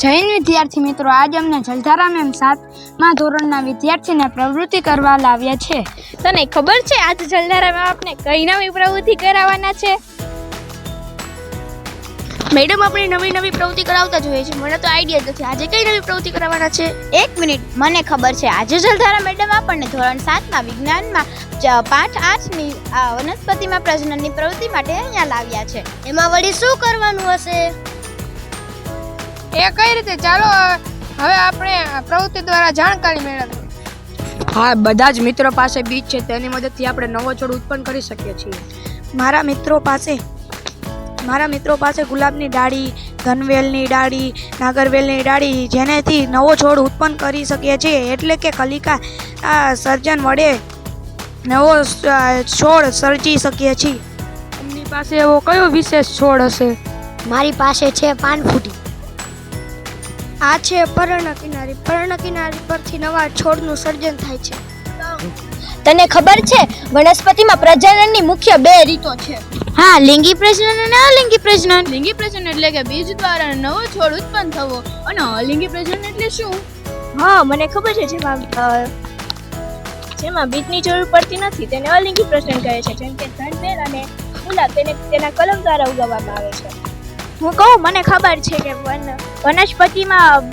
જય હિન્દ વિદ્યાર્થી મિત્રો, આજ અમને જલધારા મેમ 7મા ધોરણના વિદ્યાર્થીને પ્રવૃત્તિ કરવા લાવ્યા છે. તને ખબર છે આજ જલધારા મેમ આપણે કઈ નવી પ્રવૃત્તિ કરાવવાના છે? મેડમ આપણે નવી નવી પ્રવૃત્તિ કરાવતા જોઈએ છે. મને તો આઈડિયા જ નથી આજે કઈ નવી પ્રવૃત્તિ કરાવવાના છે. એક મિનિટ, મને ખબર છે. આજે જલધારા મેડમ આપણને ધોરણ 7માં વિજ્ઞાનમાં પાઠ 8ની વનસ્પતિમાં પ્રજનનની પ્રવૃત્તિ માટે અહીંયા લાવ્યા છે. એમાં વળી શું કરવાનું હશે? એ કઈ રીતે? ચાલો હવે આપણે પ્રવૃત્તિ દ્વારા જાણકારી મેળવીએ. હા, બધા જ મિત્રો પાસે બીજ છે, તેની મદદથી આપણે નવો છોડ ઉત્પન્ન કરી શકીએ છીએ. મારા મિત્રો પાસે ગુલાબની ડાળી, ઘનવેલની ડાળી, નાગરવેલની ડાળી, જેનેથી નવો છોડ ઉત્પન્ન કરી શકીએ છીએ, એટલે કે કલિકા સર્જન વડે નવો છોડ સર્જી શકીએ છીએ. એમની પાસે એવો કયો વિશેષ છોડ હશે? મારી પાસે છે પાનફૂટી. આ છે પર્ણકિનારી. પર્ણકિનારી પરથી નવા છોડનું સર્જન થાય છે. તને ખબર છે વનસ્પતિમાં પ્રજનનની મુખ્ય 2 રીતો છે? હા, લિંગી પ્રજનન અને અલિંગી પ્રજનન. લિંગી પ્રજનન એટલે કે બીજ દ્વારા નવો છોડ ઉત્પન્ન થવો, અને અલિંગી પ્રજનન એટલે શું? હા, મને ખબર છે. જેમાં બીજની જરૂર પડતી નથી તેને અલિંગી પ્રજનન કહે છે. જેમ કે ઘનવેલ અને ગુલાબ તેના કલમ દ્વારા ઉગાવવામાં આવે છે. હું કહું, મને ખબર છે કે વનસ્પતિમાં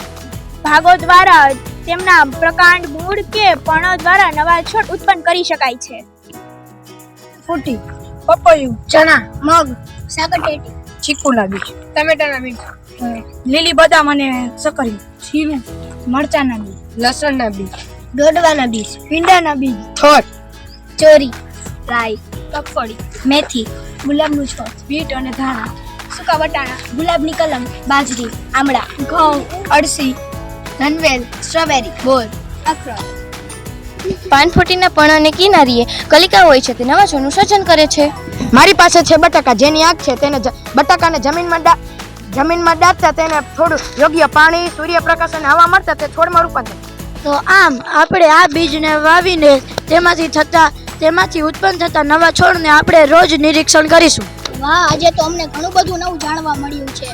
ભાગો દ્વારા તેમના પ્રકાંડ, મૂળ કે પર્ણો દ્વારા નવા છોડ ઉત્પન્ન કરી શકાય છે. ફૂટી, પપૈયું, ચણા, મગ, સાકરટેટી, ચીકુના બીજ, ટમેટાના બીજ, લીલી બદામ અને સક્કરી, જીરું, મરચાના બીજ, લસણના બીજ, દોડવાના બીજ, ભીંડાના બીજ, થોર, ચોરી, રાઈ, મગફળી, મેથી, ગુલાબનું છોડ, બીટ અને ધાણા, સૂકા વટાણા, ગુલાબની કલમ, બાજરી, આમળા, ઘઉં, અળસી, ધનવેલ, સ્ટ્રોબેરી, બોર, અખરોટ. પાનફૂટીના પર્ણની કિનારીએ કલિકા હોય છે, તે નવા છોડનું સર્જન કરે છે. મારી પાસે છે બટાકા, જેની આંખ છે. તેને બટાકાને જમીનમાં દાબતા તેને થોડું યોગ્ય પાણી, સૂર્યપ્રકાશ અને હવા મળતા તે છોડમાં રૂપાંતર. તો આમ આપણે આ બીજને વાવીને તેમાંથી ઉત્પન્ન થતા નવા છોડને આપણે રોજ નિરીક્ષણ કરીશું. વાહ, આજે તો અમને ઘણું બધું નવું જાણવા મળ્યું છે.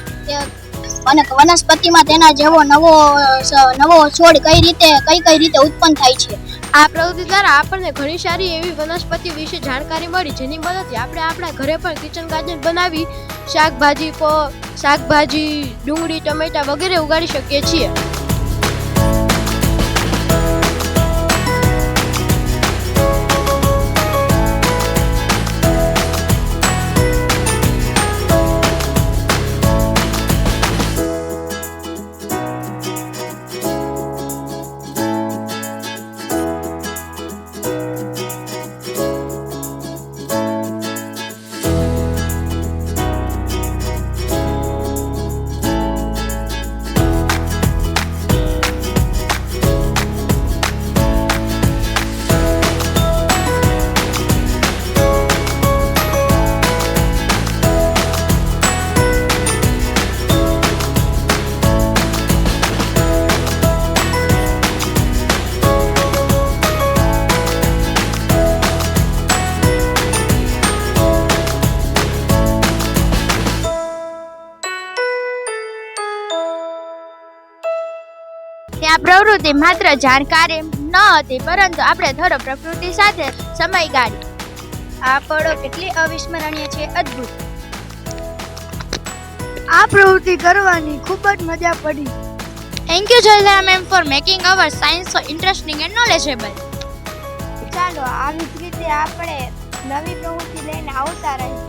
અને વનસ્પતિમાં તેના જેવો નવો છોડ કઈ રીતે ઉત્પન્ન થાય છે. આ પ્રવૃત્તિ દ્વારા આપણને ઘણી સારી એવી વનસ્પતિ વિશે જાણકારી મળી, જેની મદદથી આપણે આપણા ઘરે પણ કિચન ગાર્ડન બનાવી શાકભાજી, ડુંગળી, ટમેટા વગેરે ઉગાડી શકીએ છીએ. ત્યાં પ્રવૃત્તિ માત્ર જાણકારી ન હતી, પરંતુ આપણે થોડો પ્રકૃતિ સાથે સમય ગાળ્યો. આ પળો કેટલી અવિસ્મરણીય છે, અદ્ભુત. આ પ્રવૃત્તિ કરવાની ખૂબ જ મજા પડી. Thank you Jaldhara ma'am for making our science so interesting and knowledgeable. ચાલો આવી જ રીતે આપણે નવી પ્રવૃત્તિ લઈને આવતા રહીએ.